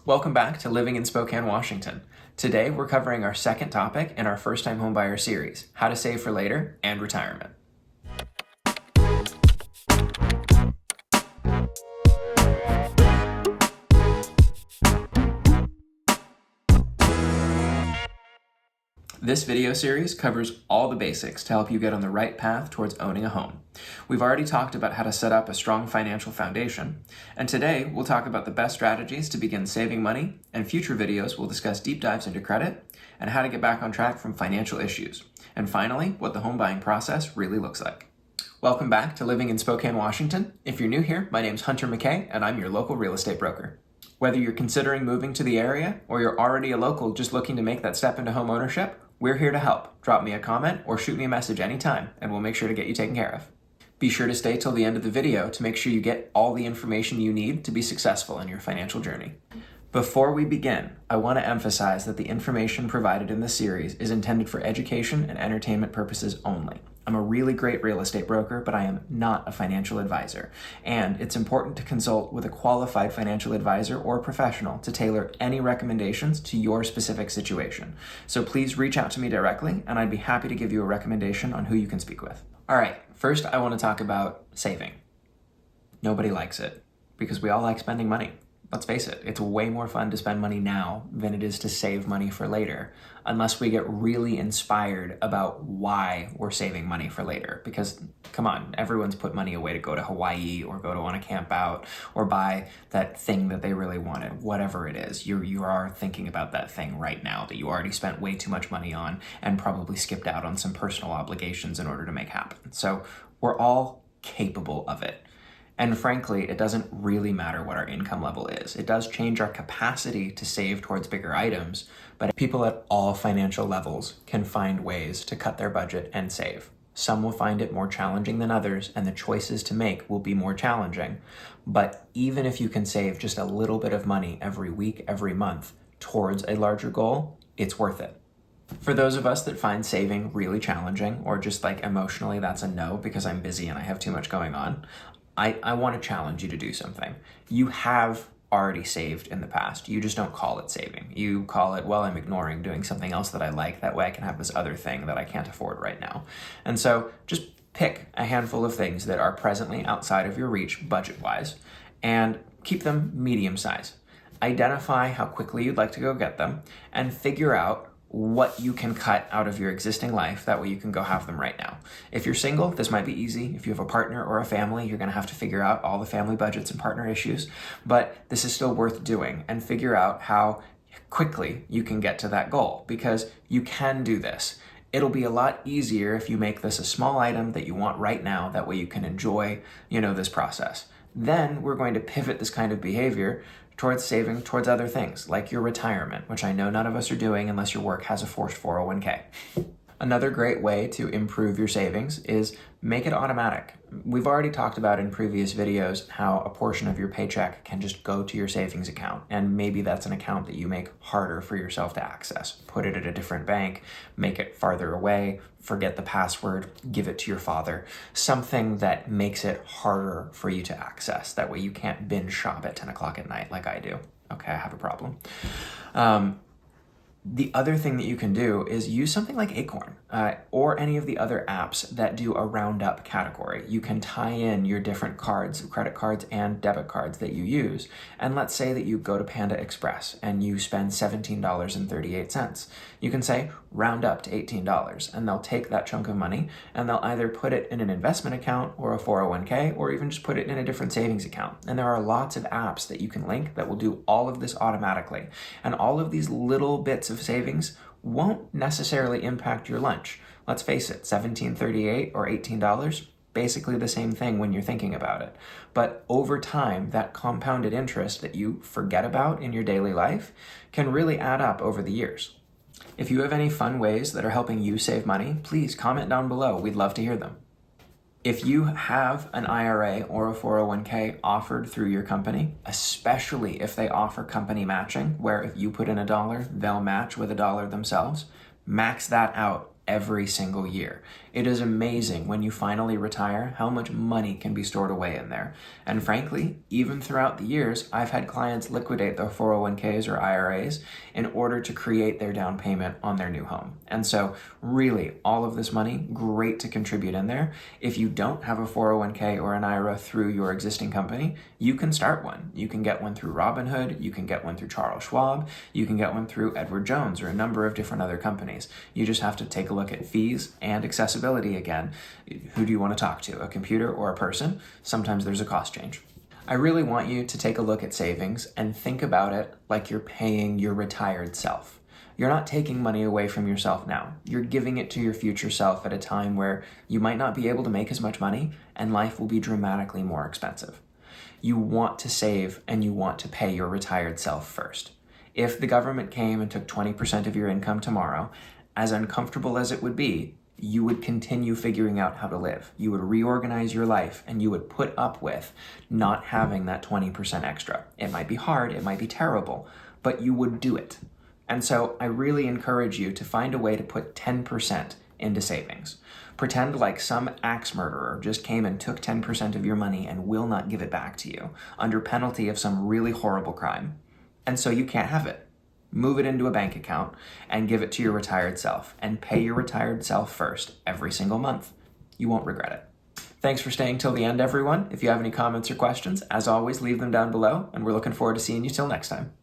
Welcome back to Living in Spokane, Washington. Today we're covering our second topic in our first-time homebuyer series, how to save for later and retirement. This video series covers all the basics to help you get on the right path towards owning a home. We've already talked about how to set up a strong financial foundation, and today we'll talk about the best strategies to begin saving money, and future videos will discuss deep dives into credit and how to get back on track from financial issues, and finally, what the home buying process really looks like. Welcome back to Living in Spokane, Washington. If you're new here, my name's Hunter McKay, and I'm your local real estate broker. Whether you're considering moving to the area or you're already a local just looking to make that step into home ownership, we're here to help. Drop me a comment or shoot me a message anytime, and we'll make sure to get you taken care of. Be sure to stay till the end of the video to make sure you get all the information you need to be successful in your financial journey. Before we begin, I want to emphasize that the information provided in this series is intended for education and entertainment purposes only. I'm a really great real estate broker, but I am not a financial advisor, and it's important to consult with a qualified financial advisor or professional to tailor any recommendations to your specific situation. So please reach out to me directly, and I'd be happy to give you a recommendation on who you can speak with. All right, first I want to talk about saving. Nobody likes it because we all like spending money. Let's face it, it's way more fun to spend money now than it is to save money for later, unless we get really inspired about why we're saving money for later. Because, come on, everyone's put money away to go to Hawaii or go to on a camp out or buy that thing that they really wanted, whatever it is. You are thinking about that thing right now that you already spent way too much money on and probably skipped out on some personal obligations in order to make happen. So we're all capable of it. And frankly, it doesn't really matter what our income level is. It does change our capacity to save towards bigger items, but people at all financial levels can find ways to cut their budget and save. Some will find it more challenging than others, and the choices to make will be more challenging. But even if you can save just a little bit of money every week, every month towards a larger goal, it's worth it. For those of us that find saving really challenging, or just like emotionally that's a no because I'm busy and I have too much going on, I want to challenge you to do something. You have already saved in the past. You just don't call it saving. You call it, well, I'm ignoring doing something else that I like. That way I can have this other thing that I can't afford right now. And so just pick a handful of things that are presently outside of your reach budget-wise and keep them medium size. Identify how quickly you'd like to go get them and figure out what you can cut out of your existing life. That way you can go have them right now. If you're single, this might be easy. If you have a partner or a family, you're going to have to figure out all the family budgets and partner issues, but this is still worth doing, and figure out how quickly you can get to that goal, because you can do this. It'll be a lot easier if you make this a small item that you want right now. That way you can enjoy, this process. Then we're going to pivot this kind of behavior towards saving towards other things, like your retirement, which I know none of us are doing unless your work has a forced 401k. Another great way to improve your savings is make it automatic. We've already talked about in previous videos how a portion of your paycheck can just go to your savings account, and maybe that's an account that you make harder for yourself to access. Put it at a different bank, make it farther away, forget the password, give it to your father. Something that makes it harder for you to access. That way you can't binge shop at 10 o'clock at night like I do. Okay, I have a problem. The other thing that you can do is use something like Acorn or any of the other apps that do a roundup category. You can tie in your different cards, credit cards and debit cards that you use. And let's say that you go to Panda Express and you spend $17.38. You can say round up to $18, and they'll take that chunk of money and they'll either put it in an investment account or a 401k, or even just put it in a different savings account. And there are lots of apps that you can link that will do all of this automatically. And all of these little bits of savings won't necessarily impact your lunch. Let's face it, $17.38 or $18, basically the same thing when you're thinking about it. But over time, that compounded interest that you forget about in your daily life can really add up over the years. If you have any fun ways that are helping you save money, please comment down below. We'd love to hear them. If you have an IRA or a 401k offered through your company, especially if they offer company matching, where if you put in $1, they'll match with $1 themselves, max that out every single year. It is amazing when you finally retire how much money can be stored away in there. And frankly, even throughout the years, I've had clients liquidate their 401ks or IRAs in order to create their down payment on their new home. And so really, all of this money, great to contribute in there. If you don't have a 401k or an IRA through your existing company, you can start one. You can get one through Robinhood, you can get one through Charles Schwab, you can get one through Edward Jones or a number of different other companies. You just have to take a look at fees and accessibility again. Who do you want to talk to, a computer or a person? Sometimes there's a cost change. I really want you to take a look at savings and think about it like you're paying your retired self. You're not taking money away from yourself now. You're giving it to your future self at a time where you might not be able to make as much money and life will be dramatically more expensive. You want to save and you want to pay your retired self first. If the government came and took 20% of your income tomorrow, as uncomfortable as it would be, you would continue figuring out how to live. You would reorganize your life and you would put up with not having that 20% extra. It might be hard, it might be terrible, but you would do it. And so I really encourage you to find a way to put 10% into savings. Pretend like some axe murderer just came and took 10% of your money and will not give it back to you under penalty of some really horrible crime. And so you can't have it. Move it into a bank account and give it to your retired self and pay your retired self first every single month. You won't regret it. Thanks for staying till the end, everyone. If you have any comments or questions, as always, leave them down below, and we're looking forward to seeing you till next time.